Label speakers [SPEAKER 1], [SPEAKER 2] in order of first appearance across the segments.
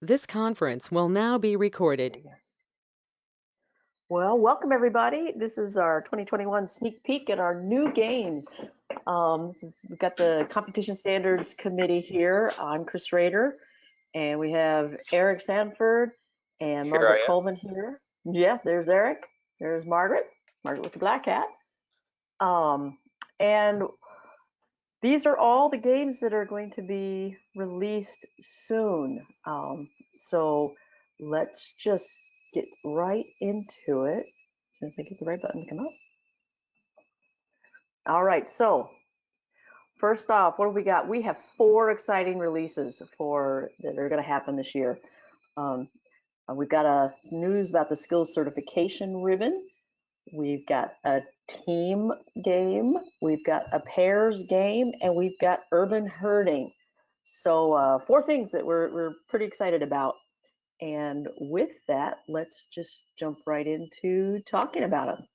[SPEAKER 1] This conference will now be recorded.
[SPEAKER 2] Well, welcome everybody. This is our 2021 sneak peek at our new games. We've got the Competition Standards Committee here. I'm Chris Rader, and we have Eric Sanford and Margaret Coleman here. Yeah, there's Eric. There's Margaret with the black hat. And these are all the games that are going to be released soon. So let's just get right into it. As soon as I get the right button to come up. All right, so first off, what do we got? We have 4 exciting releases that are going to happen this year. We've got news about the skills certification ribbon. We've got a team game, we've got a pairs game, and we've got urban herding. So 4 things that we're pretty excited about. And with that, let's just jump right into talking about them.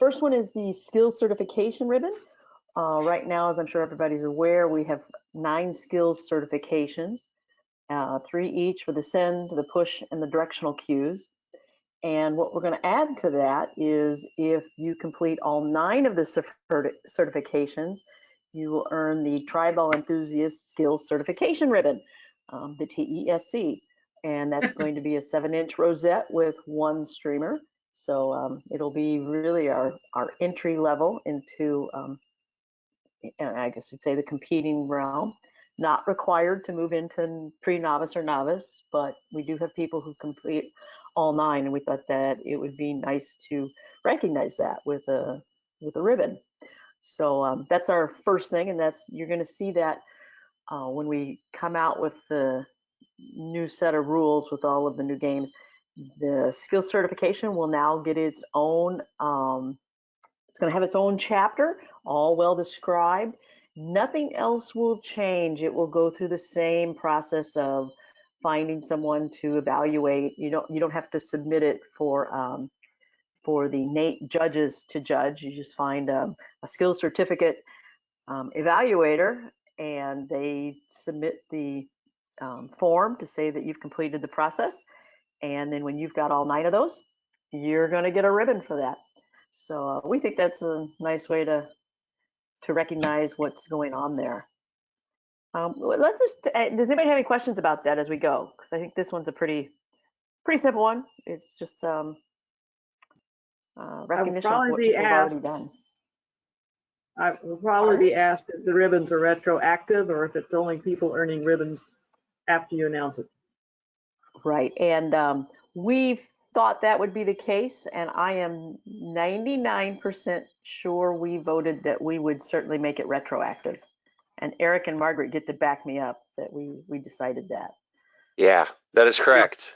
[SPEAKER 2] First one is the skills certification ribbon. Right now, as I'm sure everybody's aware, we have 9 skills certifications, 3 each for the send, the push, and the directional cues. And what we're going to add to that is if you complete all 9 of the certifications, you will earn the Treibball Enthusiast Skills Certification Ribbon, the TESC. And that's going to be a 7-inch rosette with 1 streamer. So it'll be really our entry level into, I guess you'd say, the competing realm. Not required to move into pre-novice or novice, but we do have people who complete all 9, and we thought that it would be nice to recognize that with a ribbon. So that's our first thing, and you're going to see that when we come out with the new set of rules with all of the new games. The skills certification will now get its own. It's going to have its own chapter, all well described. Nothing else will change. It will go through the same process of finding someone to evaluate. You don't have to submit it for the NATE judges to judge. You just find a skills certificate evaluator, and they submit the form to say that you've completed the process. And then when you've got all 9 of those, you're going to get a ribbon for that. So we think that's a nice way to recognize what's going on there. Let's just, does anybody have any questions about that as we go? Because I think this one's a pretty simple one. It's just recognition of what people have already done.
[SPEAKER 3] I will probably be asked if the ribbons are retroactive or if it's only people earning ribbons after you announce it.
[SPEAKER 2] Right, and we've thought that would be the case, and I am 99% sure we voted that we would certainly make it retroactive. And Eric and Margaret get to back me up that we decided that.
[SPEAKER 4] Yeah, that is correct.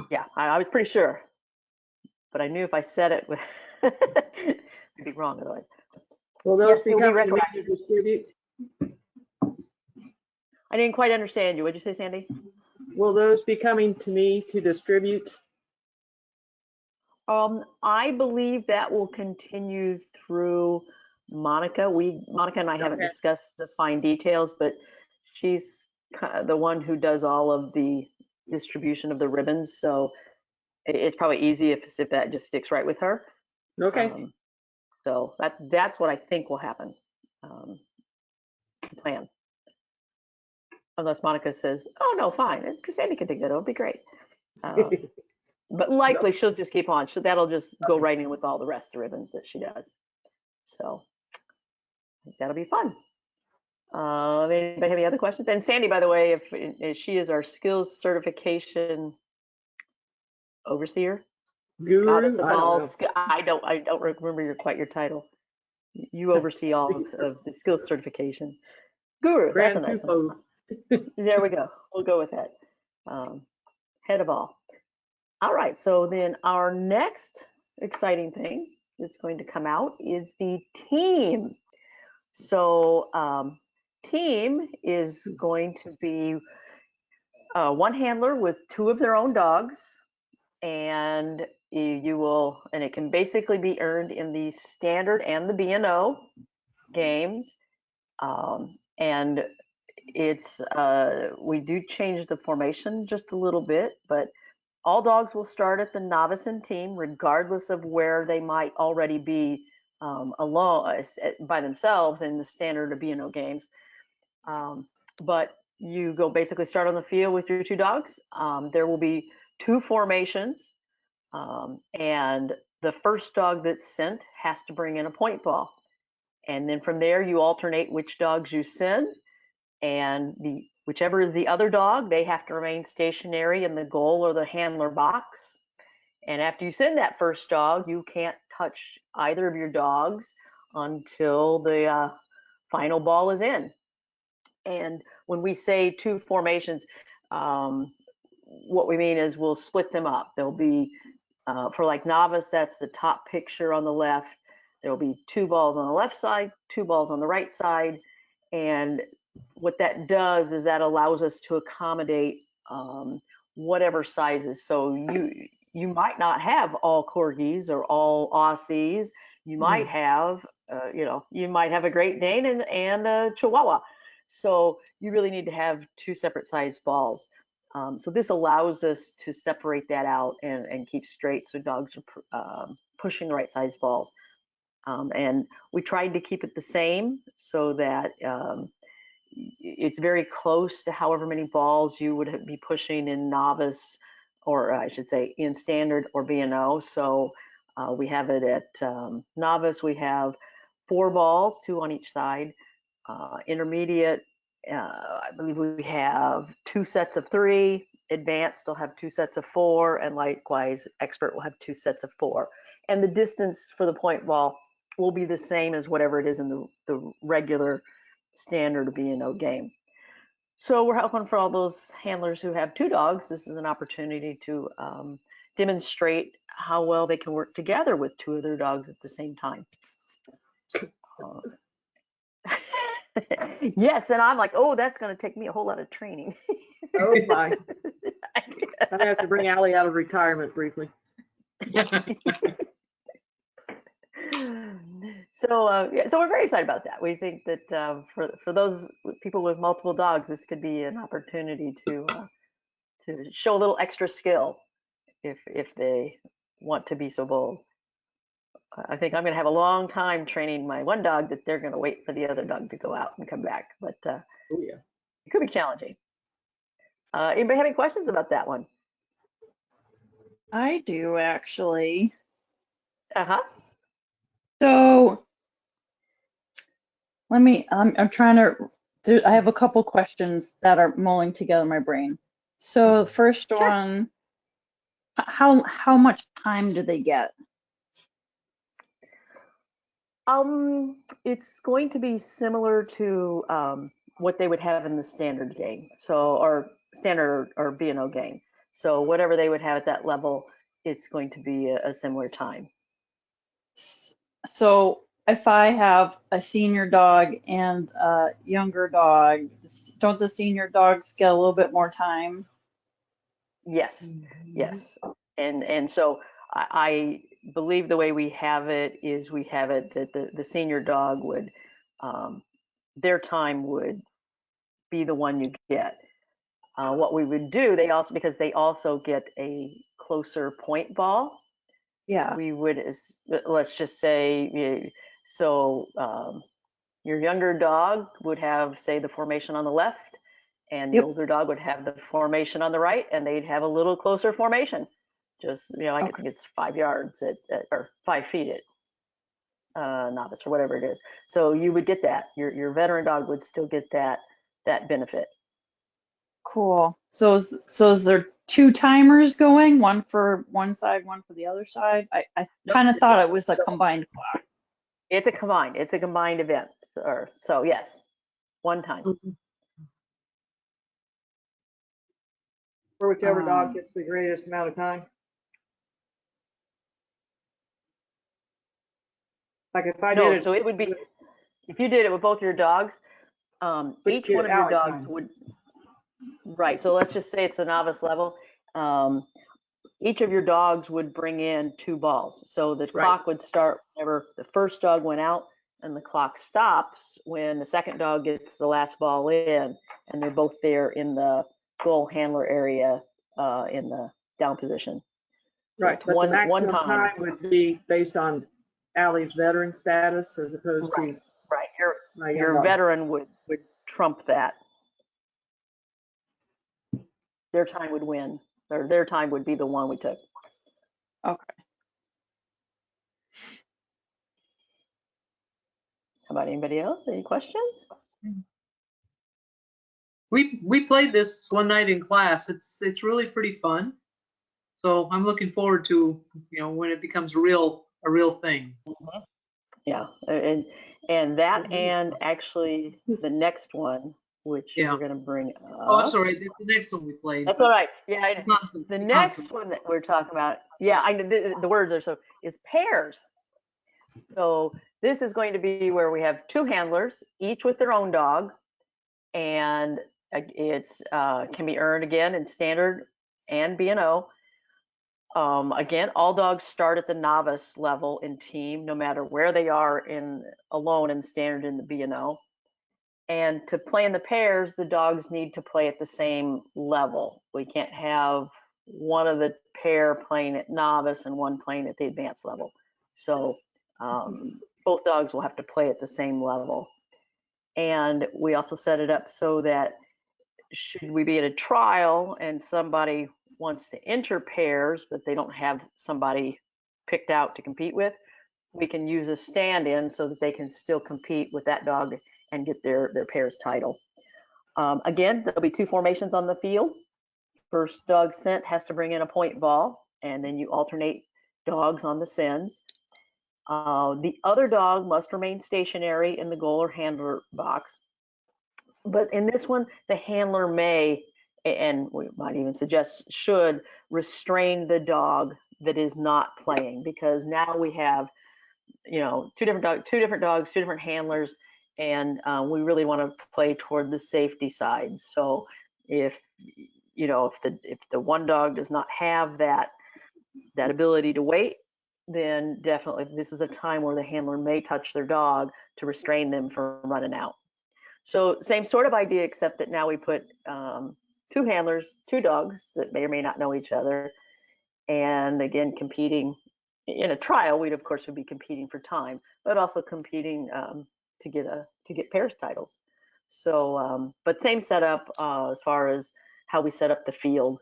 [SPEAKER 2] Yeah, I was pretty sure, but I knew if I said it, it'd be wrong otherwise.
[SPEAKER 3] Will those be coming to distribute?
[SPEAKER 2] I didn't quite understand you. What'd you say, Sandy?
[SPEAKER 3] Will those be coming to me to distribute?
[SPEAKER 2] I believe that will continue through Monica. Monica and I haven't discussed the fine details, but she's the one who does all of the distribution of the ribbons. So it's probably easy if that just sticks right with her.
[SPEAKER 3] Okay.
[SPEAKER 2] So that's what I think will happen. The plan. Unless Monica says, "Oh no, fine, Sandy can take that. It'll be great." But likely she'll just keep on. That'll just go right in with all the rest of the ribbons that she does. So I think that'll be fun. Anybody have any other questions? And Sandy, by the way, if she is our skills certification overseer,
[SPEAKER 3] guru,
[SPEAKER 2] I don't remember quite your title. You oversee all of the skills certification. Guru, that's a nice one. There we go. We'll go with that. Head of all. All right, so then our next exciting thing that's going to come out is the team. So team is going to be 1 handler with 2 of their own dogs, and it can basically be earned in the standard and the B&O games. And it's we do change the formation just a little bit, but all dogs will start at the novice and team, regardless of where they might already be alone by themselves in the standard or B&O games. But you go basically start on the field with your two dogs. There will be two formations, and the first dog that's sent has to bring in a point ball. And then from there, you alternate which dogs you send, and whichever is the other dog, they have to remain stationary in the goal or the handler box. And after you send that first dog, you can't touch either of your dogs until the final ball is in. And when we say two formations, what we mean is we'll split them up. There'll be, for like novice, that's the top picture on the left. There'll be two balls on the left side, two balls on the right side. And what that does is that allows us to accommodate whatever sizes. So you might not have all corgis or all Aussies. You might have, you might have a Great Dane and a Chihuahua. So you really need to have two separate size balls. So this allows us to separate that out and keep straight so dogs are pushing the right size balls. And we tried to keep it the same so that it's very close to however many balls you would be pushing in novice, or I should say in standard or B&O. So we have it at novice, we have 4 balls, 2 on each side. Intermediate, I believe we have 2 sets of 3. Advanced will have 2 sets of 4, and likewise expert will have 2 sets of 4. And the distance for the point ball will be the same as whatever it is in the regular standard B&O game. So we're helping for all those handlers who have 2 dogs. This is an opportunity to demonstrate how well they can work together with 2 of their dogs at the same time. Yes, and I'm like, oh, that's going to take me a whole lot of training.
[SPEAKER 3] Oh my. I have to bring Allie out of retirement briefly.
[SPEAKER 2] So yeah, so we're very excited about that. We think that for those people with multiple dogs, this could be an opportunity to show a little extra skill if they want to be so bold. I think I'm going to have a long time training my one dog that they're going to wait for the other dog to go out and come back. But
[SPEAKER 3] Oh yeah,
[SPEAKER 2] it could be challenging. Anybody have any questions about that one?
[SPEAKER 5] I do actually.
[SPEAKER 2] Uh-huh.
[SPEAKER 5] So I'm trying to, I have a couple questions that are mulling together in my brain. So the first
[SPEAKER 2] Sure.
[SPEAKER 5] one, how much time do they get?
[SPEAKER 2] It's going to be similar to what they would have in the standard game, so or standard or B&O game. So whatever they would have at that level, it's going to be a similar time.
[SPEAKER 5] So if I have a senior dog and a younger dog, don't the senior dogs get a little bit more time?
[SPEAKER 2] Yes, yes, and so I believe the way we have it is we have it that the senior dog would their time would be the one you get. What we would do, because they also get a closer point ball.
[SPEAKER 5] Yeah.
[SPEAKER 2] We would, let's just say, so your younger dog would have, say, the formation on the left, and the older dog would have the formation on the right, and they'd have a little closer formation. Just, I think it's 5 yards or 5 feet at novice or whatever it is. So you would get that. Your veteran dog would still get that benefit.
[SPEAKER 5] Cool. So is there 2 timers going, one for one side, one for the other side? I kind of thought it was a combined clock.
[SPEAKER 2] It's a combined event. So yes, one time.
[SPEAKER 3] for whichever dog gets the greatest amount of time. Like if I did it.
[SPEAKER 2] So it would be, if you did it with both your dogs, each one of your dogs would, right, so let's just say it's a novice level. Each of your dogs would bring in 2 balls. So the clock would start whenever the first dog went out and the clock stops when the second dog gets the last ball in, and they're both there in the goal handler area in the down position. So
[SPEAKER 3] Right,
[SPEAKER 2] it's
[SPEAKER 3] but
[SPEAKER 2] one
[SPEAKER 3] the maximum
[SPEAKER 2] time.
[SPEAKER 3] time would be based on Allie's veteran status as opposed to
[SPEAKER 2] Right.
[SPEAKER 3] my
[SPEAKER 2] Your
[SPEAKER 3] young dog.
[SPEAKER 2] veteran would trump that. Their time would win, or their time would be the one we took.
[SPEAKER 5] Okay.
[SPEAKER 2] How about anybody else? Any questions?
[SPEAKER 6] We played this one night in class. It's really pretty fun. So I'm looking forward to, when it becomes a real thing.
[SPEAKER 2] Yeah, and that, and actually the next one, which
[SPEAKER 6] Yeah.
[SPEAKER 2] we're going to bring up.
[SPEAKER 6] Oh, I'm sorry. That's the next one we played.
[SPEAKER 2] That's all right. Yeah, the next
[SPEAKER 6] constant.
[SPEAKER 2] one that we're talking about. Yeah, I know the words are so is pairs. So this is going to be where we have two handlers, each with their own dog, and it's can be earned again in standard and B&O. Again, all dogs start at the novice level in team, no matter where they are in alone in standard in the B&O. And to play in the pairs, the dogs need to play at the same level. We can't have one of the pair playing at novice and one playing at the advanced level. So both dogs will have to play at the same level. And we also set it up so that should we be at a trial and somebody wants to enter pairs, but they don't have somebody picked out to compete with, we can use a stand-in so that they can still compete with that dog and get their pairs title. Again, there'll be two formations on the field. First dog sent has to bring in a point ball, and then you alternate dogs on the sends. The other dog must remain stationary in the goal or handler box. But in this one, the handler may, and we might even suggest should, restrain the dog that is not playing, because now we have, two different dogs, two different handlers, and we really want to play toward the safety side. So if the one dog does not have that ability to wait, then definitely this is a time where the handler may touch their dog to restrain them from running out. So same sort of idea, except that now we put two handlers, two dogs that may or may not know each other, and again competing in a trial. We'd of course would be competing for time, but also competing to get pairs titles. So, but same setup as far as how we set up the field.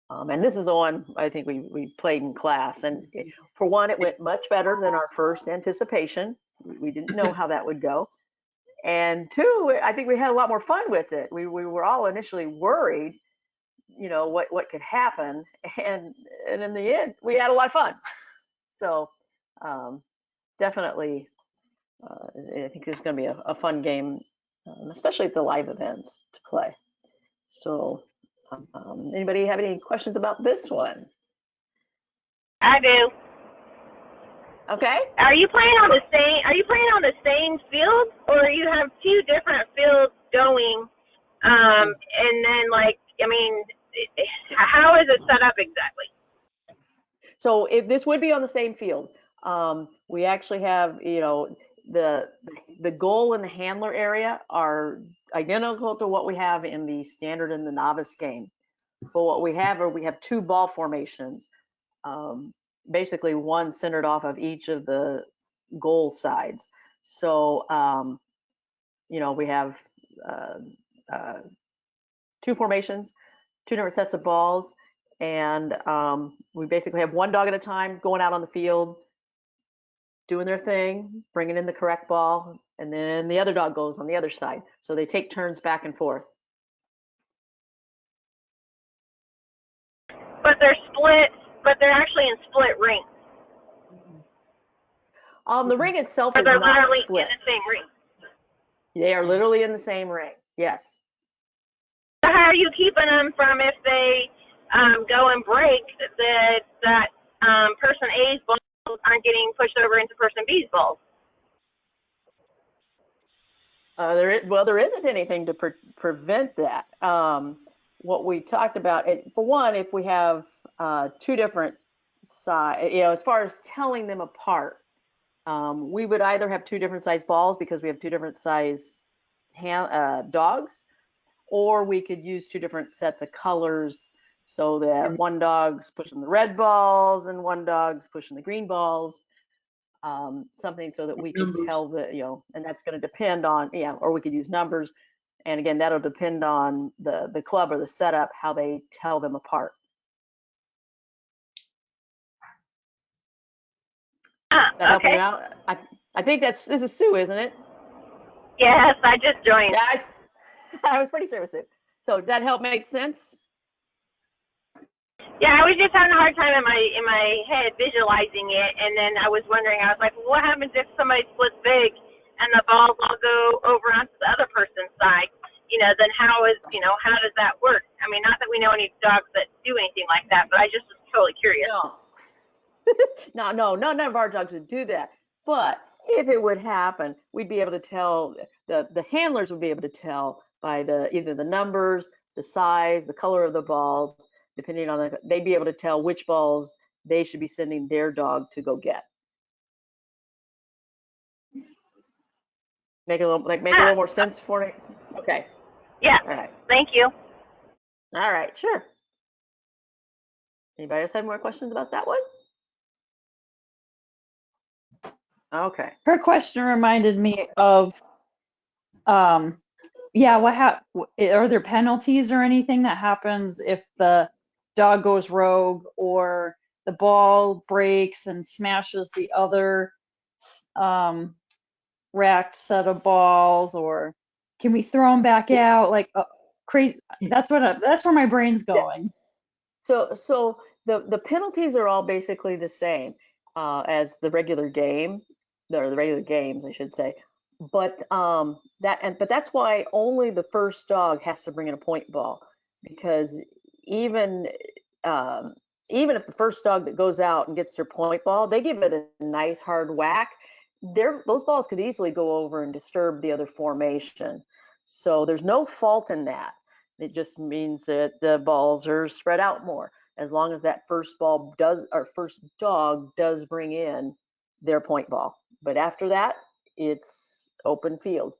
[SPEAKER 2] And this is the one I think we played in class. And for one, it went much better than our first anticipation. We didn't know how that would go. And two, I think we had a lot more fun with it. We were all initially worried, what could happen. And in the end, we had a lot of fun. So definitely, I think this is going to be a fun game, especially at the live events to play. So anybody have any questions about this one?
[SPEAKER 7] I do.
[SPEAKER 2] Okay.
[SPEAKER 7] Are you playing on the same field, or you have two different fields going? And then, how is it set up exactly?
[SPEAKER 2] So if this would be on the same field, we actually have, the goal and the handler area are identical to what we have in the standard and the novice game. But what we have we have two ball formations, basically one centered off of each of the goal sides. So, we have two formations, two different sets of balls, and we basically have one dog at a time going out on the field, doing their thing, bringing in the correct ball, and then the other dog goes on the other side. So they take turns back and forth.
[SPEAKER 7] But they're actually in split rings.
[SPEAKER 2] The ring itself
[SPEAKER 7] But
[SPEAKER 2] is
[SPEAKER 7] they're
[SPEAKER 2] not
[SPEAKER 7] literally
[SPEAKER 2] split.
[SPEAKER 7] in the same ring.
[SPEAKER 2] They are literally in the same ring. Yes.
[SPEAKER 7] So how are you keeping them from, if they go and break, that person A's balls aren't getting pushed over into person B's balls?
[SPEAKER 2] There isn't anything to prevent that. What we talked about, for one, if we have two different sides, as far as telling them apart, We would either have two different size balls because we have two different size dogs, or we could use two different sets of colors so that one dog's pushing the red balls and one dog's pushing the green balls. Something so that we could tell and that's going to depend on, or we could use numbers. And again, that'll depend on the club or the setup, how they tell them apart. That helping you out? I think this is Sue, isn't it?
[SPEAKER 7] Yes, I just joined.
[SPEAKER 2] Yeah, I was pretty sure it was Sue. So does that help make sense?
[SPEAKER 7] Yeah, I was just having a hard time in my head visualizing it, and then I was wondering, I was like, well, what happens if somebody splits big and the balls all go over onto the other person's side? Then how does that work? I mean, not that we know any dogs that do anything like that, but I just was totally curious.
[SPEAKER 2] No, none of our dogs would do that. But if it would happen, we'd be able to tell, the handlers would be able to tell by either the numbers, the size, the color of the balls, depending on they'd be able to tell which balls they should be sending their dog to go get. Make a little more sense for me? Okay.
[SPEAKER 7] Yeah.
[SPEAKER 2] All right.
[SPEAKER 7] Thank you.
[SPEAKER 2] All right, sure. Anybody else have more questions about that one? Okay.
[SPEAKER 5] Her question reminded me of, are there penalties or anything that happens if the dog goes rogue or the ball breaks and smashes the other racked set of balls, or can we throw them back out like crazy? That's where my brain's going.
[SPEAKER 2] So the penalties are all basically the same as the regular game, or the regular games, I should say. But that's why only the first dog has to bring in a point ball, because even if the first dog that goes out and gets their point ball, they give it a nice hard whack, those balls could easily go over and disturb the other formation. So there's no fault in that. It just means that the balls are spread out more, as long as that first dog does bring in their point ball. But after that, it's open field.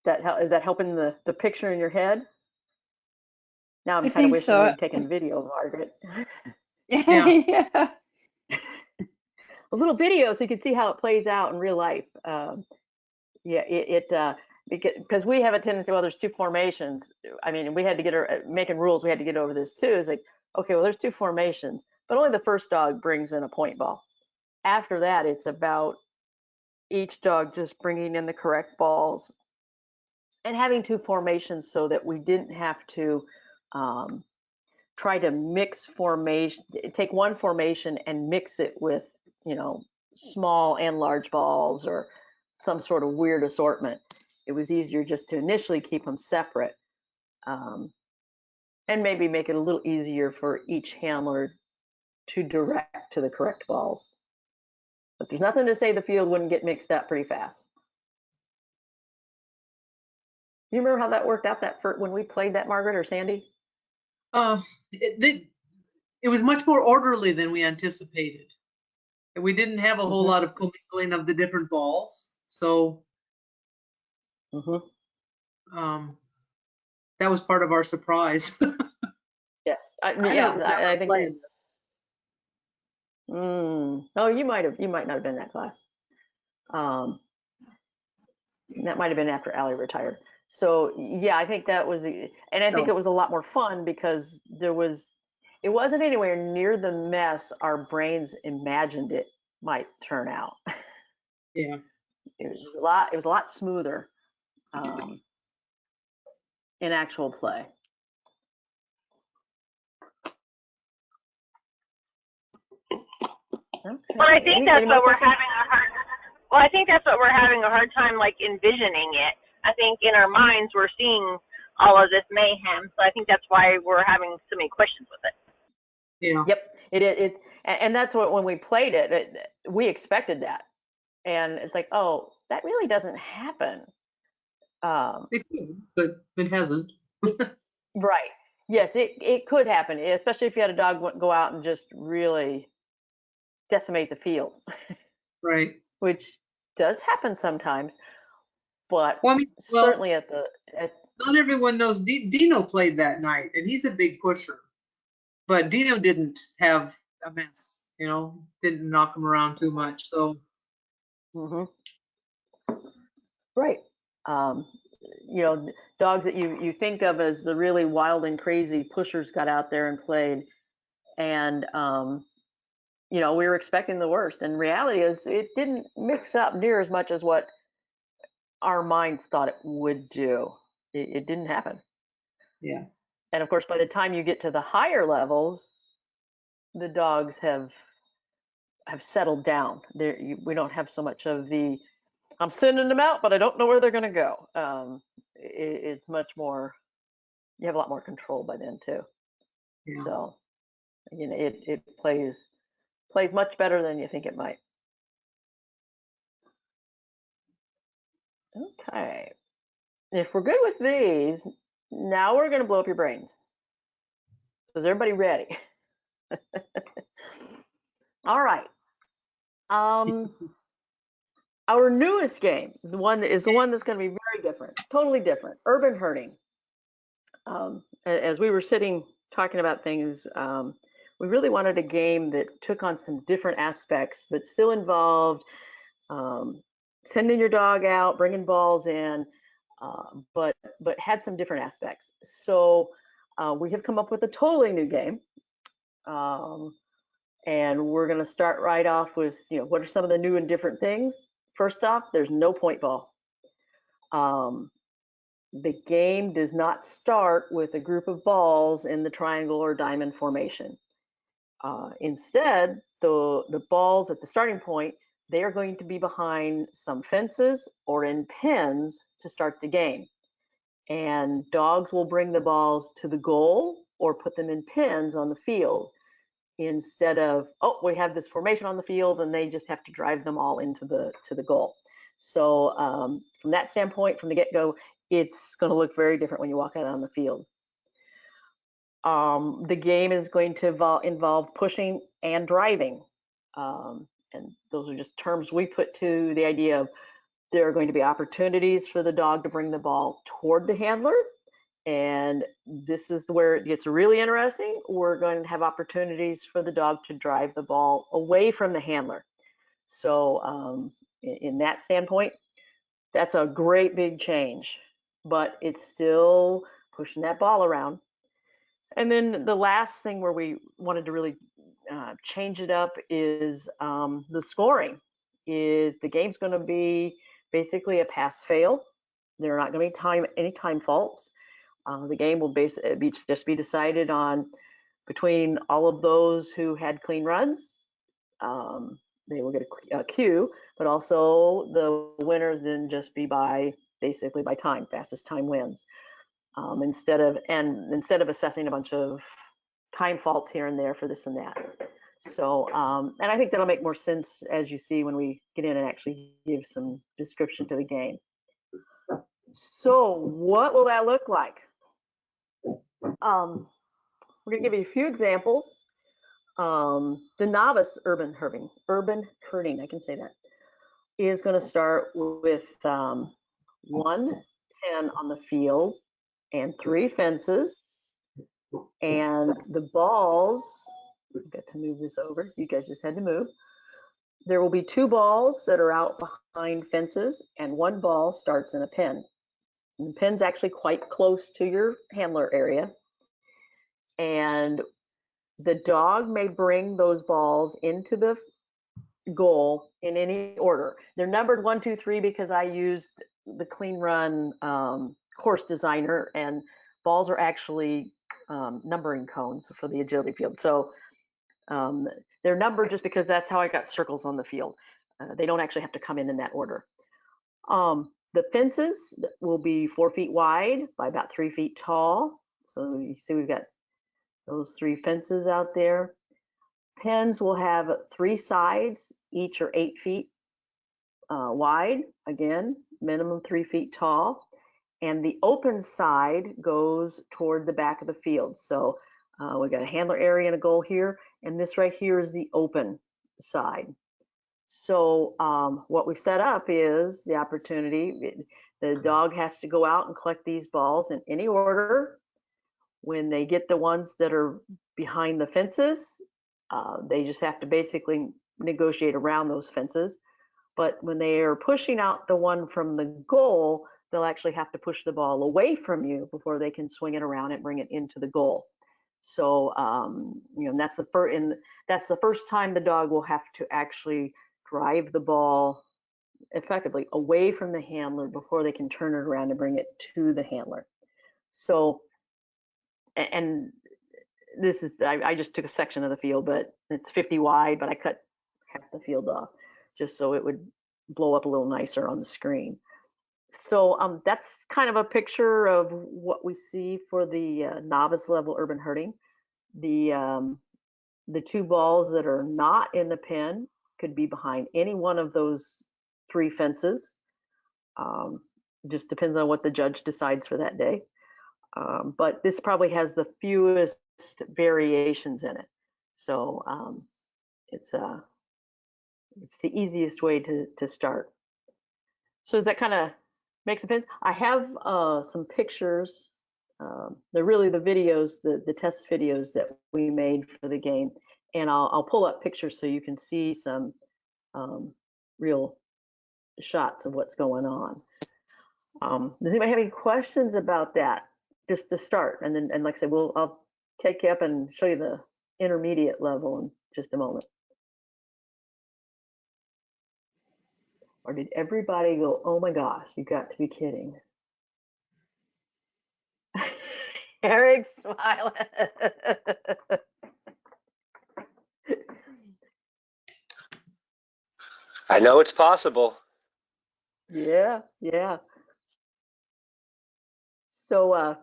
[SPEAKER 2] Is that helping the picture in your head? Now I'm kind of wishing we'd taken video, Margaret.
[SPEAKER 5] Yeah.
[SPEAKER 2] A little video so you can see how it plays out in real life. Because we have a tendency, well, there's two formations. I mean, we had to get making rules. We had to get over this too. It's like, okay, well, there's two formations, but only the first dog brings in a point ball. After that, it's about each dog just bringing in the correct balls and having two formations so that we didn't have to try to mix formation, take one formation and mix it with, small and large balls or some sort of weird assortment. It was easier just to initially keep them separate, and maybe make it a little easier for each handler to direct to the correct balls. But there's nothing to say the field wouldn't get mixed up pretty fast. You remember how that worked out when we played that, Margaret or Sandy?
[SPEAKER 6] It was much more orderly than we anticipated. We didn't have a whole lot of commingling of the different balls, so that was part of our surprise.
[SPEAKER 2] Yeah, I think. Oh, you might not have been in that class. That might have been after Allie retired. So yeah, I think that was, and I think it was a lot more fun because it wasn't anywhere near the mess our brains imagined it might turn out.
[SPEAKER 6] Yeah,
[SPEAKER 2] it was a lot smoother in actual play. Okay.
[SPEAKER 7] Well, I think that's what we're having a hard. Well, I think that's what we're having a hard time like envisioning it. I think in our minds we're seeing all of this mayhem, so I think that's why we're having so many questions with it.
[SPEAKER 6] Yeah.
[SPEAKER 2] Yep. And that's what, when we played it, we expected that, and it's like, oh, that really doesn't happen.
[SPEAKER 6] It could, but it hasn't.
[SPEAKER 2] Right. Yes, it could happen, especially if you had a dog go out and just really decimate the field,
[SPEAKER 6] Right.
[SPEAKER 2] which does happen sometimes. But
[SPEAKER 6] Well, I mean, well,
[SPEAKER 2] certainly at
[SPEAKER 6] not everyone knows Dino played that night, and he's a big pusher. But Dino didn't have a mess, didn't knock him around too much. So,
[SPEAKER 2] mhm, right. Um, dogs that you think of as the really wild and crazy pushers got out there and played, and we were expecting the worst. And reality is, it didn't mix up near as much as what our minds thought it would do. It didn't happen.
[SPEAKER 6] yeah.
[SPEAKER 2] And of course, by the time you get to the higher levels, the dogs have settled down. We don't have so much of the I'm sending them out, but I don't know where they're going to go. It's much more. You have a lot more control by then too.
[SPEAKER 6] Yeah.
[SPEAKER 2] So, it plays much better than you think it might. Okay. If we're good with these, now we're going to blow up your brains. So is everybody ready? All right. Our newest game, the one that's going to be very different, totally different. Urban herding. As we were sitting talking about things, we really wanted a game that took on some different aspects, but still involved sending your dog out, bringing balls in, but had some different aspects. So we have come up with a totally new game. And we're going to start right off with, what are some of the new and different things? First off, there's no point ball. The game does not start with a group of balls in the triangle or diamond formation. Instead, the balls at the starting point, they are going to be behind some fences or in pens to start the game. And dogs will bring the balls to the goal or put them in pens on the field, instead of, oh, we have this formation on the field and they just have to drive them all into the goal. So from that standpoint, from the get-go, it's going to look very different when you walk out on the field. The game is going to involve pushing and driving. And those are just terms we put to the idea of there are going to be opportunities for the dog to bring the ball toward the handler. And this is where it gets really interesting. We're going to have opportunities for the dog to drive the ball away from the handler. So in that standpoint, that's a great big change, but it's still pushing that ball around. And then the last thing where we wanted to really change it up is the scoring. The game's going to be basically a pass-fail. There are not going to be any time faults. The game will just be decided on between all of those who had clean runs. They will get a cue, but also the winners then just be basically by time. Fastest time wins. Instead of assessing a bunch of time faults here and there for this and that. So, and I think that'll make more sense as you see when we get in and actually give some description to the game. So what will that look like? We're going to give you a few examples. The novice urban herding, I can say that, is going to start with 1 pen on the field and 3 fences. And the balls, I've got to move this over. You guys just had to move. There will be 2 balls that are out behind fences, and 1 ball starts in a pen. And the pen's actually quite close to your handler area. And the dog may bring those balls into the goal in any order. They're numbered 1, 2, 3 because I used the Clean Run course designer, and balls are actually numbering cones for the agility field. So they're numbered just because that's how I got circles on the field. They don't actually have to come in that order. The fences will be 4 feet wide by about 3 feet tall. So you see we've got those 3 fences out there. Pens will have 3 sides, each are 8 feet wide. Again, minimum 3 feet tall. and the open side goes toward the back of the field. So we've got a handler area and a goal here, and this right here is the open side. So what we've set up is the opportunity. The dog has to go out and collect these balls in any order. When they get the ones that are behind the fences, they just have to basically negotiate around those fences. But when they are pushing out the one from the goal, they'll actually have to push the ball away from you before they can swing it around and bring it into the goal. So you know, that's the first time the dog will have to actually drive the ball effectively away from the handler before they can turn it around and bring it to the handler. So, and this is, I just took a section of the field, but it's 50 wide, but I cut half the field off just so it would blow up a little nicer on the screen. So that's kind of a picture of what we see for the novice level urban herding. The two balls that are not in the pen could be behind any one of those 3 fences. Just depends on what the judge decides for that day. But this probably has the fewest variations in it. So it's the easiest way to start. So does that kind of make some sense? I have some pictures. They're really the videos, the test videos that we made for the game. And I'll pull up pictures so you can see some real shots of what's going on. Does anybody have any questions about that? Just to start, and then, and like I said, I'll take you up and show you the intermediate level in just a moment. Or did everybody go, oh my gosh, you got to be kidding? Eric's smiling.
[SPEAKER 4] I know it's possible.
[SPEAKER 2] Yeah, yeah. So,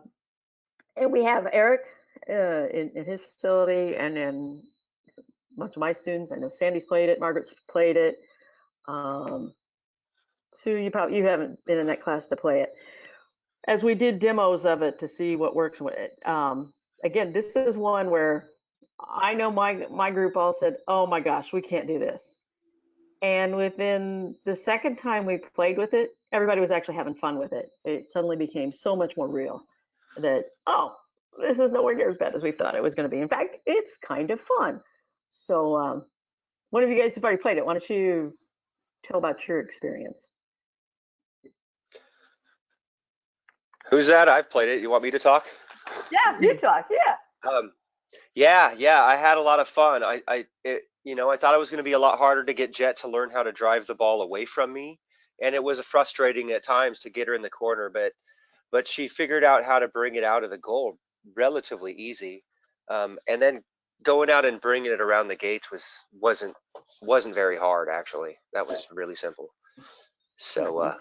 [SPEAKER 2] and we have Eric in his facility, and then a bunch of my students. I know Sandy's played it, Margaret's played it. Sue, you haven't been in that class to play it. As we did demos of it to see what works with it. Again, this is one where I know my group all said, oh my gosh, we can't do this. And within the second time we played with it, everybody was actually having fun with it. It suddenly became so much more real that, oh, this is nowhere near as bad as we thought it was going to be. In fact, it's kind of fun. So one of you guys who've already played it, why don't you tell about your experience?
[SPEAKER 4] Who's that? I've played it. You want me to talk?
[SPEAKER 2] Yeah, you talk. Yeah.
[SPEAKER 4] Yeah, I had a lot of fun. I thought it was going to be a lot harder to get Jet to learn how to drive the ball away from me, and it was frustrating at times to get her in the corner. But she figured out how to bring it out of the goal relatively easy, and then going out and bringing it around the gates wasn't very hard actually. That was really simple. So,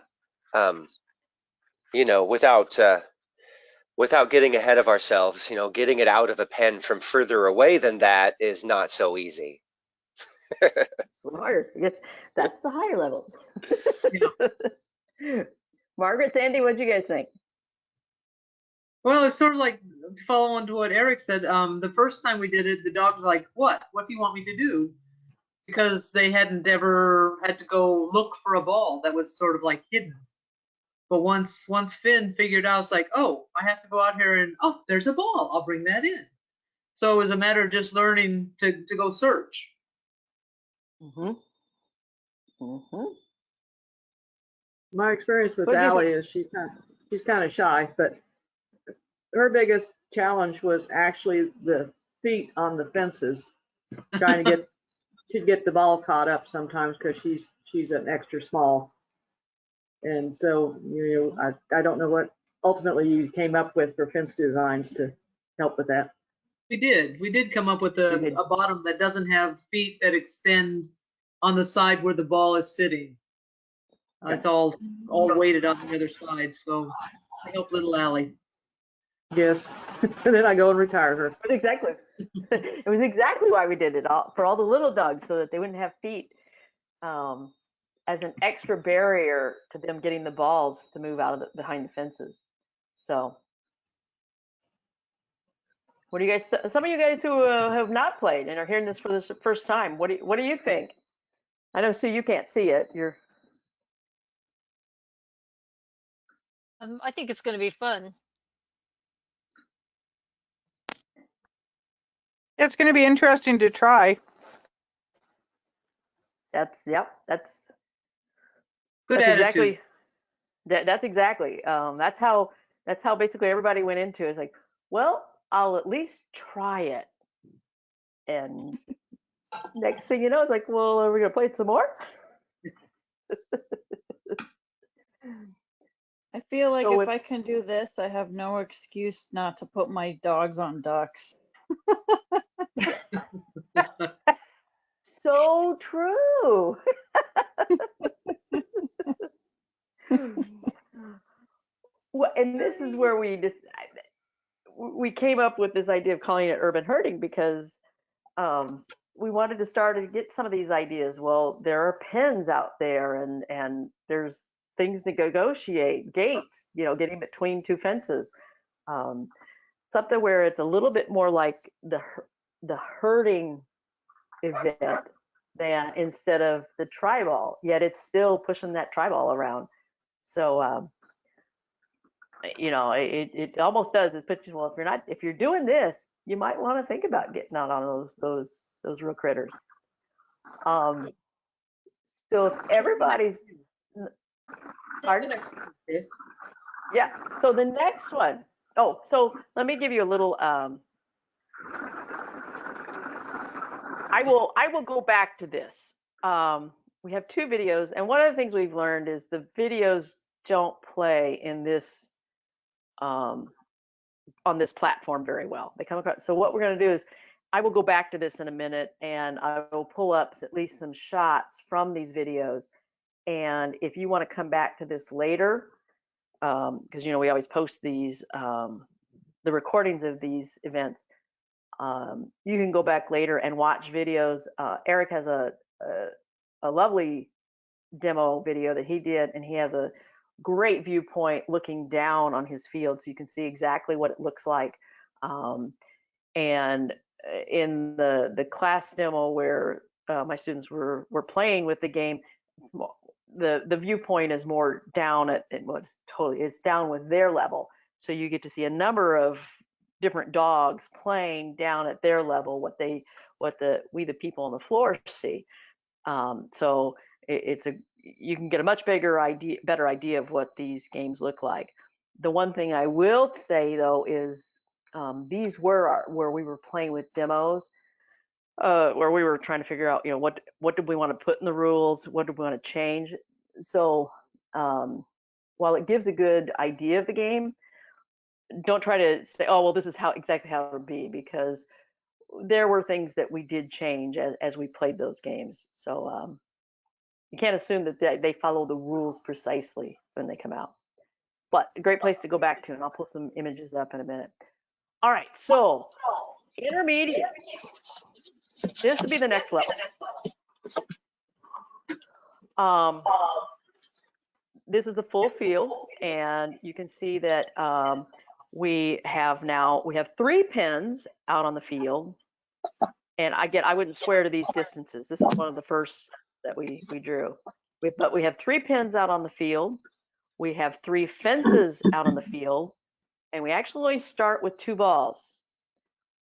[SPEAKER 4] without getting ahead of ourselves, getting it out of a pen from further away than that is not so easy.
[SPEAKER 2] Harder. That's the higher levels. Margaret, Sandy, what'd you guys think?
[SPEAKER 6] Well, it's sort of like to follow on to what Eric said. The first time we did it, the dog was like, "What? What do you want me to do?" Because they hadn't ever had to go look for a ball that was sort of like hidden. But once Finn figured out, it's like, oh, I have to go out here and, oh, there's a ball. I'll bring that in. So it was a matter of just learning to go search.
[SPEAKER 3] My experience with Allie is she's kind of shy, but her biggest challenge was actually the feet on the fences, trying to get the ball caught up sometimes because she's an extra small. And so, I don't know what ultimately you came up with for fence designs to help with that.
[SPEAKER 6] We did come up with a bottom that doesn't have feet that extend on the side where the ball is sitting. It's all weighted on the other side, so I help little Allie.
[SPEAKER 3] Yes, and then I go and retire her.
[SPEAKER 2] Exactly. It was exactly why we did it, all for all the little dogs, so that they wouldn't have feet as an extra barrier to them getting the balls to move out of behind the fences. So, what do you guys? Some of you guys who have not played and are hearing this for the first time, what do you think? I know, Sue, you can't see it. You're.
[SPEAKER 8] I think it's going to be fun.
[SPEAKER 9] It's going to be interesting to try.
[SPEAKER 2] That's
[SPEAKER 6] Good
[SPEAKER 2] that's
[SPEAKER 6] attitude.
[SPEAKER 2] exactly that's exactly that's how basically everybody went into it. It's like, well, I'll at least try it. And next thing you know, it's like, well, are we gonna play it some more?
[SPEAKER 5] I feel like
[SPEAKER 2] So
[SPEAKER 5] if I can do this, I have no excuse not to put my dogs on ducks.
[SPEAKER 2] So true. Well, and this is where we came up with this idea of calling it urban herding, because we wanted to start to get some of these ideas. Well, there are pens out there, and there's things to negotiate, gates, getting between two fences, something where it's a little bit more like the herding event than instead of the Treibball, yet it's still pushing that Treibball around. So it almost does. It puts you, well, if you're doing this, you might want to think about getting out on those real critters. So if everybody's, pardon? Yeah. So the next one. Oh, so let me give you a little. I will go back to this. We have two videos, and one of the things we've learned is the videos don't play in this on this platform very well. They come across. So what we're going to do is, I will go back to this in a minute, and I will pull up at least some shots from these videos. And if you want to come back to this later, because we always post these the recordings of these events, you can go back later and watch videos. Eric has a lovely demo video that he did, and he has a great viewpoint looking down on his field, so you can see exactly what it looks like. And in the class demo where my students were playing with the game, the viewpoint is more down it's down with their level, so you get to see a number of different dogs playing down at their level, what we the people on the floor see. So you can get a much better idea of what these games look like. The one thing I will say though is these were where we were playing with demos, where we were trying to figure out, what did we want to put in the rules, what did we want to change. So while it gives a good idea of the game, don't try to say, oh, well, this is exactly how it would be, because there were things that we did change as we played those games. So you can't assume that they follow the rules precisely when they come out. But a great place to go back to, and I'll pull some images up in a minute. All right, so intermediate. This would be the next level. This is the full field, and you can see that we have 3 pins out on the field. And I wouldn't swear to these distances. This is one of the first that we drew. But we have 3 pins out on the field. We have 3 fences out on the field, and we actually start with 2 balls.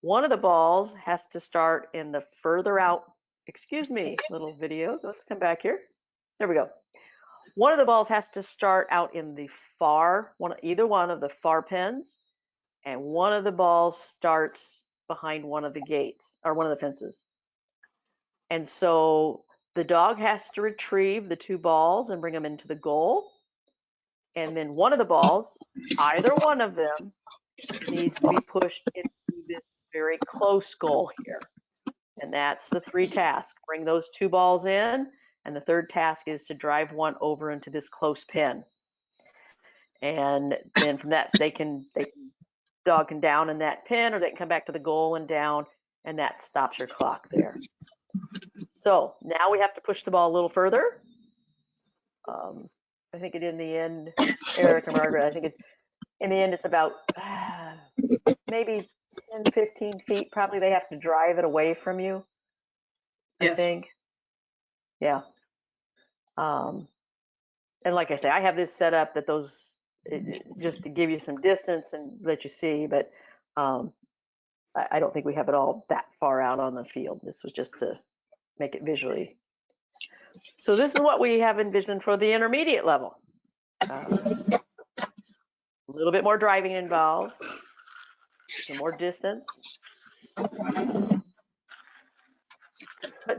[SPEAKER 2] One of the balls has to start in the further out, excuse me, little video. Let's come back here. There we go. One of the balls has to start out in the either one of the far pins, and one of the balls starts behind one of the gates or one of the fences. And so the dog has to retrieve the 2 balls and bring them into the goal. And then one of the balls, either one of them, needs to be pushed into this very close goal here. And that's the 3 tasks. Bring those 2 balls in, and the 3rd task is to drive one over into this close pin. And then from that, dog can down in that pin, or they can come back to the goal and down, and that stops your clock there. So now we have to push the ball a little further. I think in the end, Eric and Margaret, I think in the end it's about maybe 10, 15 feet. Probably they have to drive it away from you. I
[SPEAKER 6] Yes.
[SPEAKER 2] think. Yeah. And like I say, I have this set up that just to give you some distance and let you see, but I don't think we have it all that far out on the field. This was just to make it visually. So this is what we have envisioned for the intermediate level. A little bit more driving involved, some more distance, but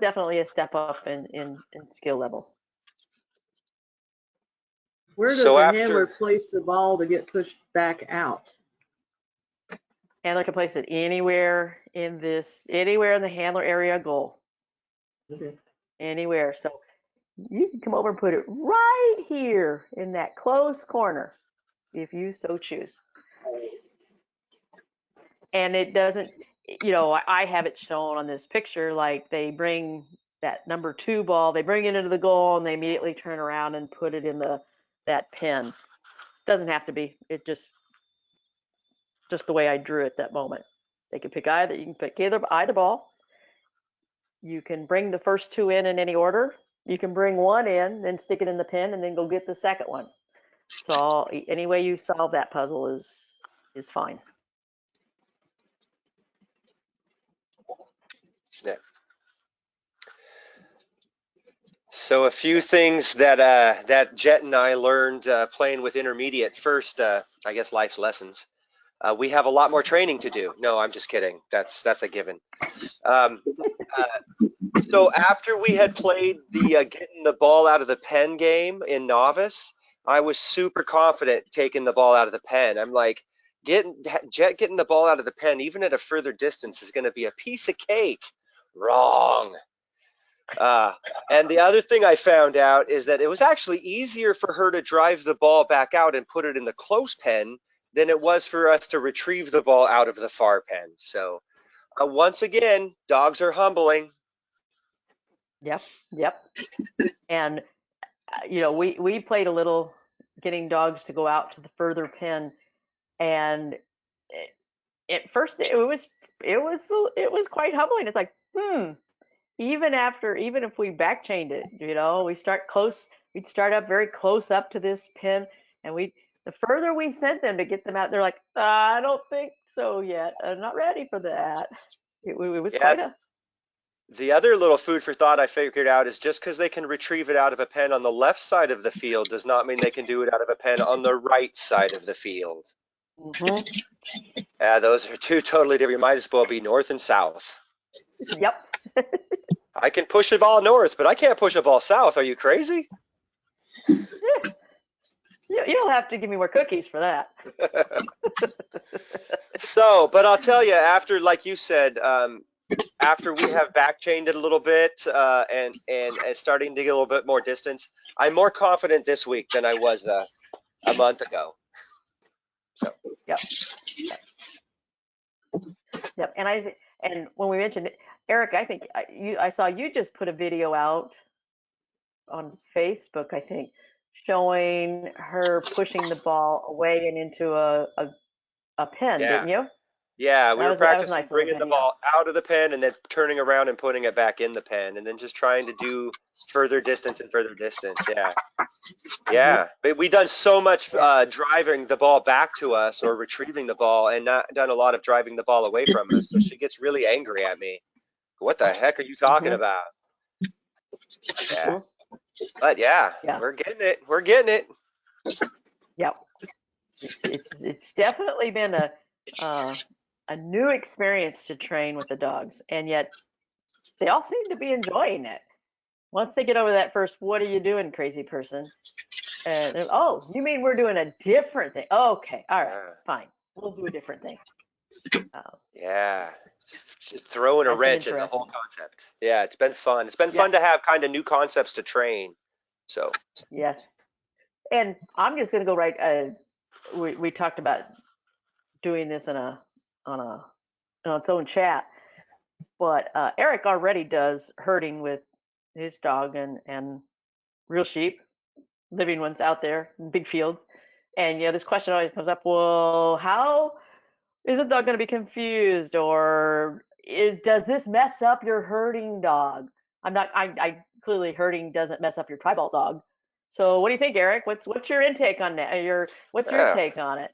[SPEAKER 2] definitely a step up in skill level.
[SPEAKER 3] Where does
[SPEAKER 4] So
[SPEAKER 3] the
[SPEAKER 4] after
[SPEAKER 3] handler place the ball to get pushed back out?
[SPEAKER 2] Handler can place it anywhere in the handler area goal.
[SPEAKER 3] Okay.
[SPEAKER 2] Anywhere. So you can come over and put it right here in that close corner if you so choose. And it doesn't, I have it shown on this picture, like they bring that number 2 ball, they bring it into the goal and they immediately turn around and put it in that pin. Doesn't have to be. It just the way I drew it that moment. They can pick either. You can pick either ball. You can bring the first 2 in any order. You can bring one in, then stick it in the pin, and then go get the second one. So any way you solve that puzzle is fine.
[SPEAKER 4] Yeah. So a few things that that Jet and I learned playing with intermediate. First, I guess life's lessons. We have a lot more training to do. No, I'm just kidding. That's a given. So after we had played the getting the ball out of the pen game in novice, I was super confident taking the ball out of the pen. I'm like, getting the ball out of the pen, even at a further distance, is going to be a piece of cake. Wrong. And the other thing I found out is that it was actually easier for her to drive the ball back out and put it in the close pen than it was for us to retrieve the ball out of the far pen. So once again, dogs are humbling.
[SPEAKER 2] Yep. And we played a little getting dogs to go out to the further pen, and at first it was quite humbling. It's like, even if we back chained it, we'd start up very close up to this pin, and the further we sent them to get them out, they're like, I don't think so yet. I'm not ready for that. It was quite a.
[SPEAKER 4] The other little food for thought I figured out is just because they can retrieve it out of a pen on the left side of the field does not mean they can do it out of a pen on the right side of the field. Those are 2 totally different. You might as well be north and south.
[SPEAKER 2] Yep.
[SPEAKER 4] I can push a ball north, but I can't push a ball south. Are you crazy?
[SPEAKER 2] You don't have to give me more cookies for that.
[SPEAKER 4] So, but I'll tell you, after, like you said, after we have back chained it a little bit and starting to get a little bit more distance, I'm more confident this week than I was a month ago. So.
[SPEAKER 2] Yep. And when we mentioned it, Eric, I think I saw you just put a video out on Facebook, I think, showing her pushing the ball away and into a pin, didn't you?
[SPEAKER 4] Yeah, we were practicing
[SPEAKER 2] nice
[SPEAKER 4] bringing the ball out of the pen and then turning around and putting it back in the pen, and then just trying to do further distance and further distance. Yeah. But we done so much driving the ball back to us or retrieving the ball, and not done a lot of driving the ball away from us. So she gets really angry at me. What the heck are you talking about? Yeah. But we're getting it. We're getting it.
[SPEAKER 2] Yep. It's definitely been a new experience to train with the dogs, and yet they all seem to be enjoying it. Once they get over that first, what are you doing, crazy person? And oh, you mean we're doing a different thing? Okay, all right, fine. We'll do a different thing.
[SPEAKER 4] Just throwing a wrench in the whole concept. Yeah, it's been fun. It's been fun to have kind of new concepts to train. So.
[SPEAKER 2] Yes. And I'm just going to go right. We talked about doing this on its own chat, but Eric already does herding with his dog and real sheep, living ones out there in big fields. And this question always comes up, well, how is a dog going to be confused, or does this mess up your herding dog? I clearly herding doesn't mess up your Treibball dog. So what do you think, Eric? What's your intake on that? What's your
[SPEAKER 4] Yeah.
[SPEAKER 2] take on it?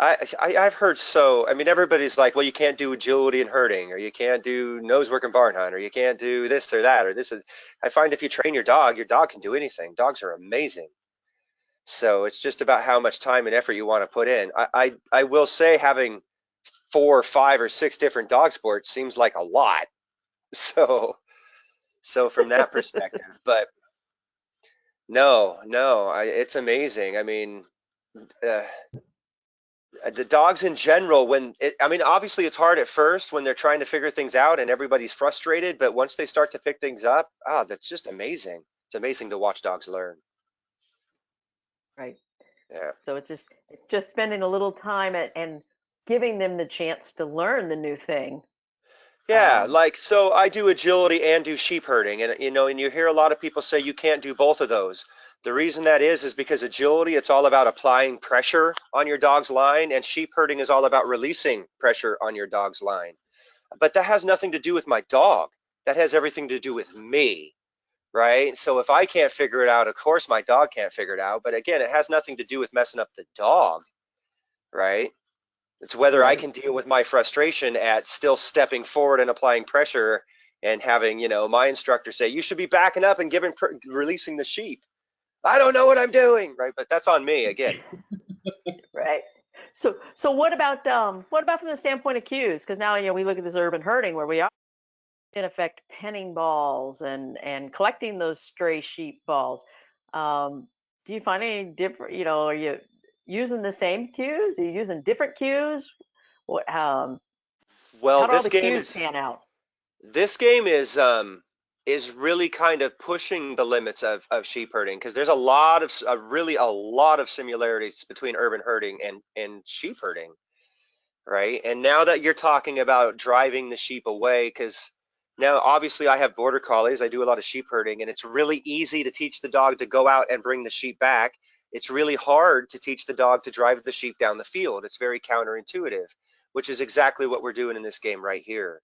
[SPEAKER 4] I've heard I mean, everybody's like, well, you can't do agility and herding, or you can't do nose work and barn hunt, or you can't do this or that, or this. I find if you train your dog can do anything. Dogs are amazing. So it's just about how much time and effort you want to put in. I will say having 4, 5, or 6 different dog sports seems like a lot. So from that perspective, but no, it's amazing. I mean, uh, the dogs in general, I mean, obviously it's hard at first when they're trying to figure things out and everybody's frustrated, but once they start to pick things up, that's just amazing. It's amazing to watch dogs learn.
[SPEAKER 2] Right.
[SPEAKER 4] Yeah.
[SPEAKER 2] So it's just spending a little time and giving them the chance to learn the new thing.
[SPEAKER 4] Yeah, so I do agility and do sheep herding, and and you hear a lot of people say you can't do both of those. The reason that is because agility, it's all about applying pressure on your dog's line, and sheep herding is all about releasing pressure on your dog's line. But that has nothing to do with my dog. That has everything to do with me, right? So if I can't figure it out, of course my dog can't figure it out. But again, it has nothing to do with messing up the dog, right? It's whether I
[SPEAKER 2] Right.
[SPEAKER 4] can deal with my frustration at still stepping forward and applying pressure and having, my instructor say, you should be backing up and releasing the sheep. I don't know what I'm doing, right? But that's on me again.
[SPEAKER 2] Right. So what about from the standpoint of cues? Because now we look at this urban herding where we are in effect penning balls and collecting those stray sheep balls. Do you find any different? Are you using the same cues? Are you using different cues? What
[SPEAKER 4] Well,
[SPEAKER 2] how do all the cues pan out?
[SPEAKER 4] this game is really kind of pushing the limits of sheep herding, because there's really a lot of similarities between urban herding and sheep herding, right? And now that you're talking about driving the sheep away, because now obviously I have border collies, I do a lot of sheep herding, and it's really easy to teach the dog to go out and bring the sheep back. It's really hard to teach the dog to drive the sheep down the field. It's very counterintuitive, which is exactly what we're doing in this game right here.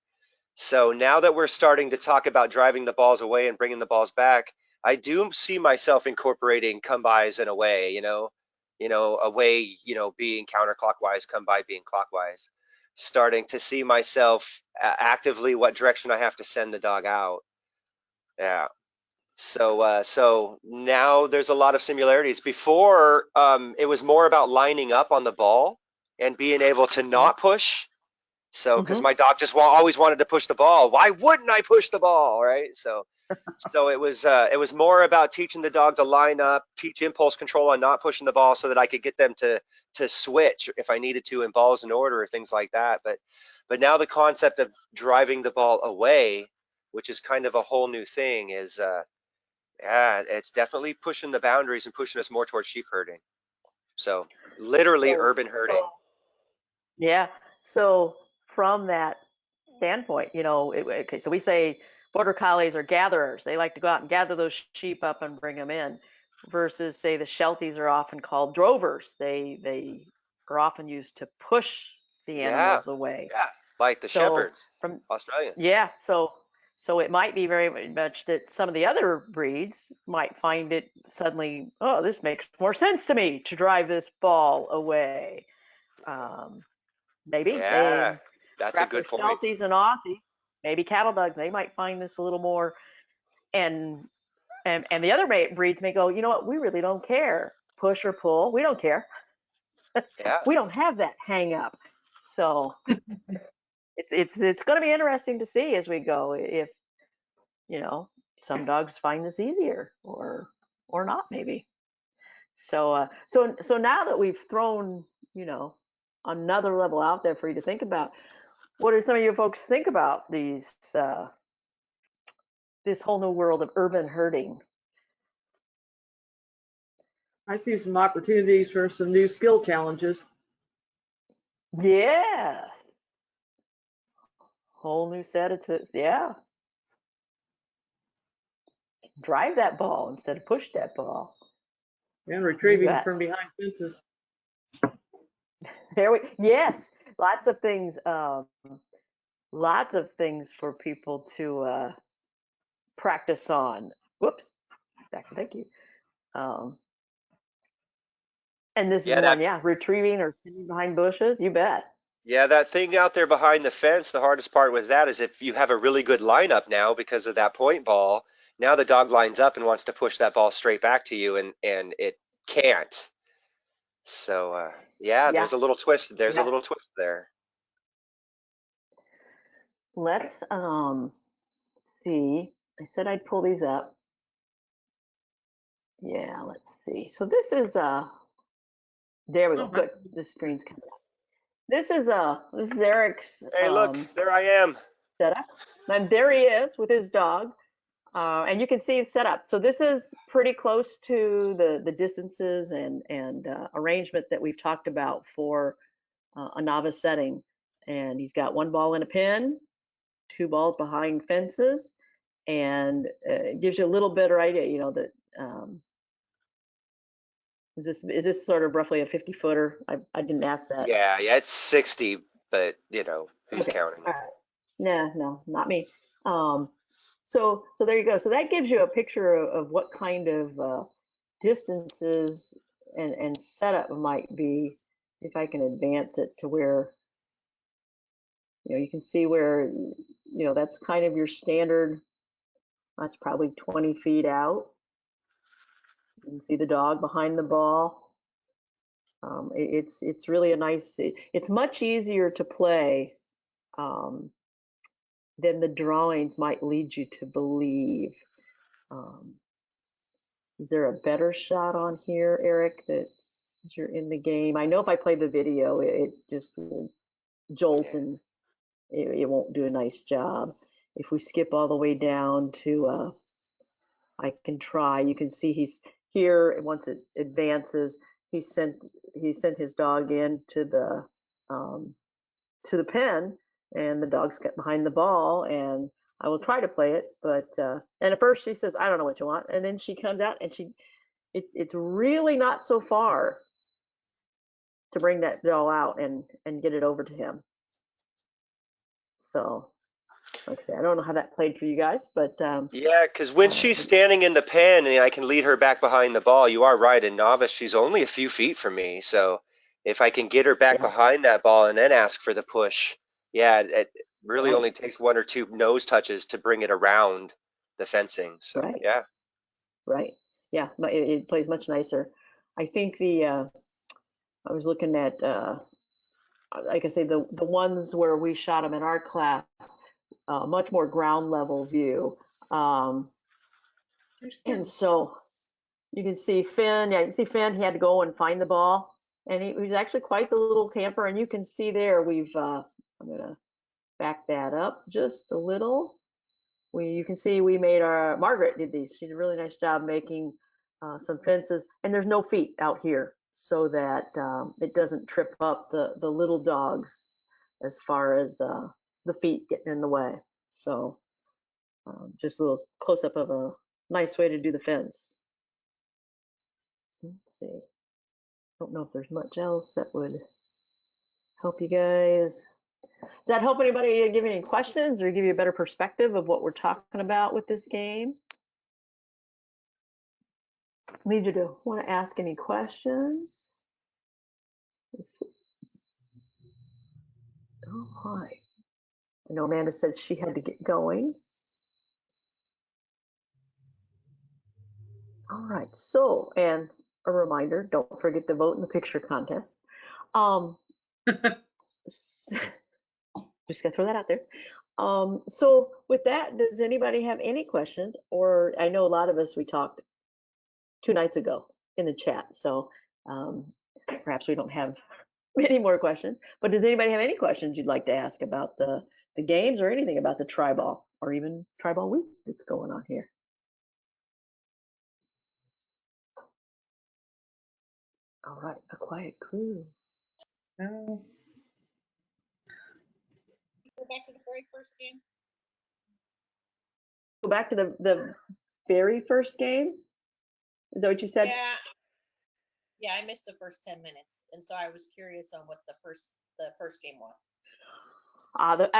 [SPEAKER 4] So now that we're starting to talk about driving the balls away and bringing the balls back, I do see myself incorporating come bys and away, away, being counterclockwise, come by being clockwise, starting to see myself actively what direction I have to send the dog out. Yeah. So now there's a lot of similarities. Before, it was more about lining up on the ball and being able to not push. So, because my dog just always wanted to push the ball. Why wouldn't I push the ball, right? So it was more about teaching the dog to line up, teach impulse control on not pushing the ball, so that I could get them to switch if I needed to in balls in order or things like that. But now the concept of driving the ball away, which is kind of a whole new thing, is yeah, it's definitely pushing the boundaries and pushing us more towards sheep herding. So literally
[SPEAKER 2] So,
[SPEAKER 4] urban herding.
[SPEAKER 2] yeah. So from that standpoint, okay, so we say border collies are gatherers. They like to go out and gather those sheep up and bring them in, versus say the Shelties are often called drovers. They are often used to push the
[SPEAKER 4] Yeah,
[SPEAKER 2] animals away.
[SPEAKER 4] yeah, like the
[SPEAKER 2] So
[SPEAKER 4] shepherds,
[SPEAKER 2] from
[SPEAKER 4] Australians.
[SPEAKER 2] yeah, so it might be very much that some of the other breeds might find it suddenly, oh, this makes more sense to me to drive this ball away. Maybe
[SPEAKER 4] Yeah, that's a
[SPEAKER 2] perhaps the
[SPEAKER 4] good point.
[SPEAKER 2] Shelties and Aussies, maybe cattle dogs, they might find this a little more, and and the other breeds may go, you know what, we really don't care, push or pull, we don't care,
[SPEAKER 4] Yeah.
[SPEAKER 2] we don't have that hang up. So it's going to be interesting to see as we go if some dogs find this easier or not maybe. So now that we've thrown another level out there for you to think about, what do some of you folks think about this whole new world of urban herding?
[SPEAKER 3] I see some opportunities for some new skill challenges.
[SPEAKER 2] Yeah, whole new set of yeah. Drive that ball instead of push that ball.
[SPEAKER 3] And retrieving
[SPEAKER 2] bet.
[SPEAKER 3] from behind fences.
[SPEAKER 2] Yes, lots of things for people to practice on. Whoops, thank you. And this is
[SPEAKER 4] Yeah,
[SPEAKER 2] one, yeah, retrieving or hiding behind bushes. You bet.
[SPEAKER 4] yeah, that thing out there behind the fence, the hardest part with that is if you have a really good lineup now because of that point ball, now the dog lines up and wants to push that ball straight back to you and it can't. So yeah,
[SPEAKER 2] Yeah,
[SPEAKER 4] there's a little twist. There's a
[SPEAKER 2] yeah.
[SPEAKER 4] little twist there.
[SPEAKER 2] Let's see. I said I'd pull these up. Yeah, let's see. So this is there we go. Good. The screen's coming up. This is Eric's
[SPEAKER 4] Hey, look, there I am.
[SPEAKER 2] setup. And there he is with his dog. And you can see his setup. So this is pretty close to the distances and arrangement that we've talked about for a novice setting. And he's got one ball in a pen, two balls behind fences, and it gives you a little better idea, you know, that is this sort of roughly a 50-footer? I didn't ask that.
[SPEAKER 4] Yeah, yeah, it's 60, but you know, who's
[SPEAKER 2] Okay.
[SPEAKER 4] counting?
[SPEAKER 2] All right. No, not me. So there you go. So that gives you a picture of what kind of distances and setup might be. If I can advance it to where, you know, you can see where, you know, that's kind of your standard. That's probably 20 feet out. You can see the dog behind the ball. It's really a nice. It's much easier to play than the drawings might lead you to believe. Is there a better shot on here, Eric, that you're in the game? I know if I play the video, it just will jolt and it won't do a nice job. If we skip all the way down to, I can try. You can see he's here. Once it advances, he sent his dog in to the pen, and the dog's got behind the ball, and I will try to play it, but and at first she says, I don't know what you want, and then she comes out and it's really not so far to bring that doll out and get it over to him. So like I say, I don't know how that played for you guys, but
[SPEAKER 4] Yeah, because when she's standing in the pen and I can lead her back behind the ball, you are right. In novice, she's only a few feet from me. So if I can get her back
[SPEAKER 2] yeah,
[SPEAKER 4] behind that ball and then ask for the push, yeah, it really
[SPEAKER 2] right,
[SPEAKER 4] only takes one or two nose touches to bring it around the fencing. So
[SPEAKER 2] right,
[SPEAKER 4] yeah.
[SPEAKER 2] right. Yeah, it plays much nicer. I think I was looking at like I say, the ones where we shot them in our class, much more ground level view. And so you can see Finn. Yeah, you can see Finn. He had to go and find the ball, and he was actually quite the little camper. And you can see there, we've. I'm gonna back that up just a little. You can see we made our Margaret did these. She did a really nice job making some fences, and there's no feet out here, so that it doesn't trip up the little dogs as far as the feet getting in the way. So just a little close up of a nice way to do the fence. Let's see. Don't know if there's much else that would help you guys. Does that help anybody give any questions or give you a better perspective of what we're talking about with this game? Need you to want to ask any questions. Oh, hi. I know Amanda said she had to get going. All right, so, and a reminder, don't forget to vote in the picture contest. Just gonna throw that out there. So with that, does anybody have any questions? Or I know a lot of us, we talked 2 nights ago in the chat, so perhaps we don't have many more questions, but does anybody have any questions you'd like to ask about the games or anything about the Treibball or even Treibball week that's going on here? All right, a quiet crew.
[SPEAKER 8] Go back to the very first game.
[SPEAKER 2] Go back to the very first game? Is that what you said?
[SPEAKER 8] Yeah,
[SPEAKER 10] Yeah, I missed the first 10 minutes, and so I was curious on what the first game was.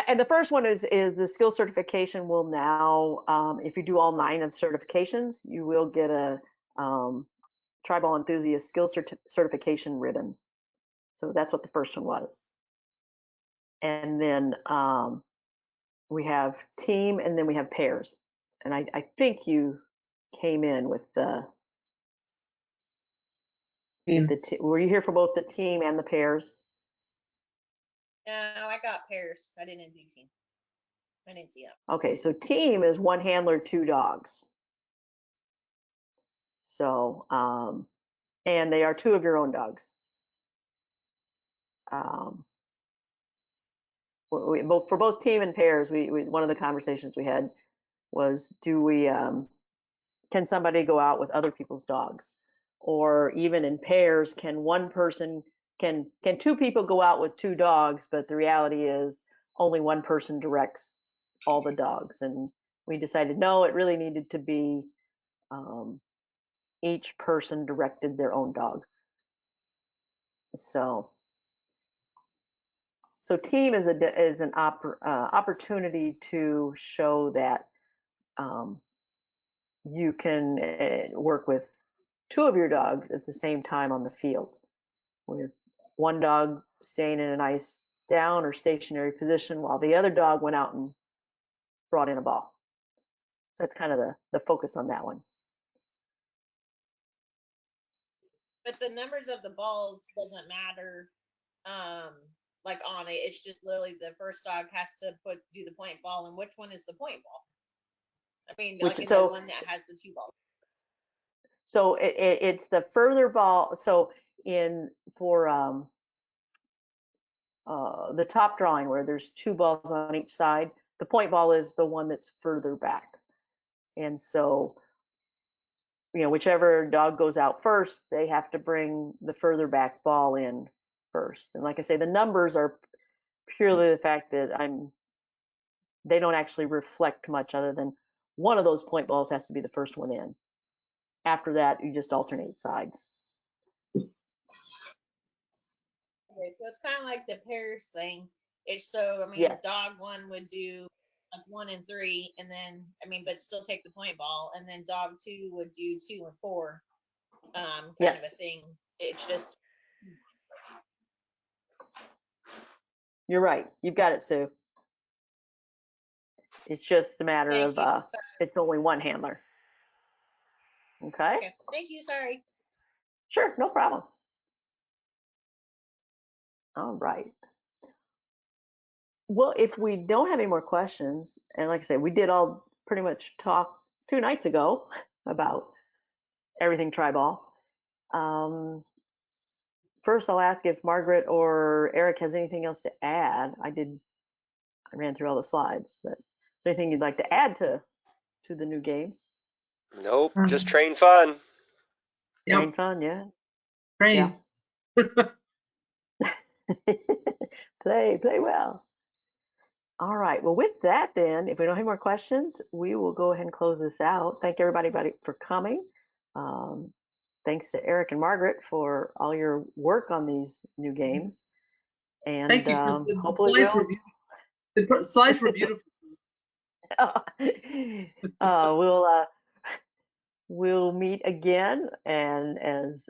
[SPEAKER 2] And the first one is the skill certification will now, if you do all 9 of the certifications, you will get a Treibball enthusiast skill certification ribbon. So that's what the first one was. And then we have team, and then we have pairs. And I think you came in with the were you here for both the team and the pairs?
[SPEAKER 10] No, I got pairs. I didn't do team. I didn't see that.
[SPEAKER 2] Okay, so team is 1 handler, 2 dogs. So, and they are 2 of your own dogs. For both team and pairs, we one of the conversations we had was, do we can somebody go out with other people's dogs, or even in pairs, can 2 people go out with 2 dogs? But the reality is only 1 person directs all the dogs, and we decided no, it really needed to be each person directed their own dog. So team is an opportunity to show that you can work with 2 of your dogs at the same time on the field, with 1 dog staying in a nice down or stationary position while the other dog went out and brought in a ball. So that's kind of the focus on that one.
[SPEAKER 10] But the numbers of the balls doesn't matter, like on it. It's just literally the first dog has to do the point ball, and which one is the point ball? I mean, like in the one that has the 2 balls.
[SPEAKER 2] So it's the further ball. So for the top drawing where there's 2 balls on each side, the point ball is the one that's further back. And so, whichever dog goes out first, they have to bring the further back ball in first. And like I say, the numbers are purely the fact that they don't actually reflect much, other than one of those point balls has to be the first one in. After that, you just alternate sides.
[SPEAKER 10] Okay, so it's kind of like the pairs thing. It's so, I mean,
[SPEAKER 2] yes.
[SPEAKER 10] Dog 1 would do like 1 and 3, and then, I mean, but still take the point ball, and then dog 2 would do 2 and 4, kind
[SPEAKER 2] yes.
[SPEAKER 10] of a thing. It's just.
[SPEAKER 2] You're right. You've got it, Sue. It's just a matter of it's only 1 handler. Okay?
[SPEAKER 10] Okay. Thank you. Sorry.
[SPEAKER 2] Sure, no problem. All right. Well, if we don't have any more questions, and like I said, we did all pretty much talk 2 nights ago about everything Treibball. First, I'll ask if Margaret or Eric has anything else to add. I ran through all the slides, but is there anything you'd like to add to the new games?
[SPEAKER 4] Nope, just train fun.
[SPEAKER 2] Train fun, yeah.
[SPEAKER 6] Train.
[SPEAKER 2] Yeah. play well. All right. Well, with that, then, if we don't have more questions, we will go ahead and close this out. Thank everybody for coming. Thanks to Eric and Margaret for all your work on these new games. And
[SPEAKER 6] thank you.
[SPEAKER 2] Hopefully
[SPEAKER 6] the slides were beautiful.
[SPEAKER 2] We'll meet again, and as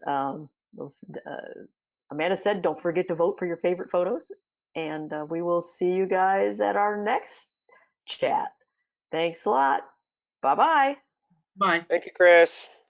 [SPEAKER 2] Amanda said, don't forget to vote for your favorite photos, and we will see you guys at our next chat. Thanks a lot. Bye-bye.
[SPEAKER 6] Bye.
[SPEAKER 4] Thank you, Chris.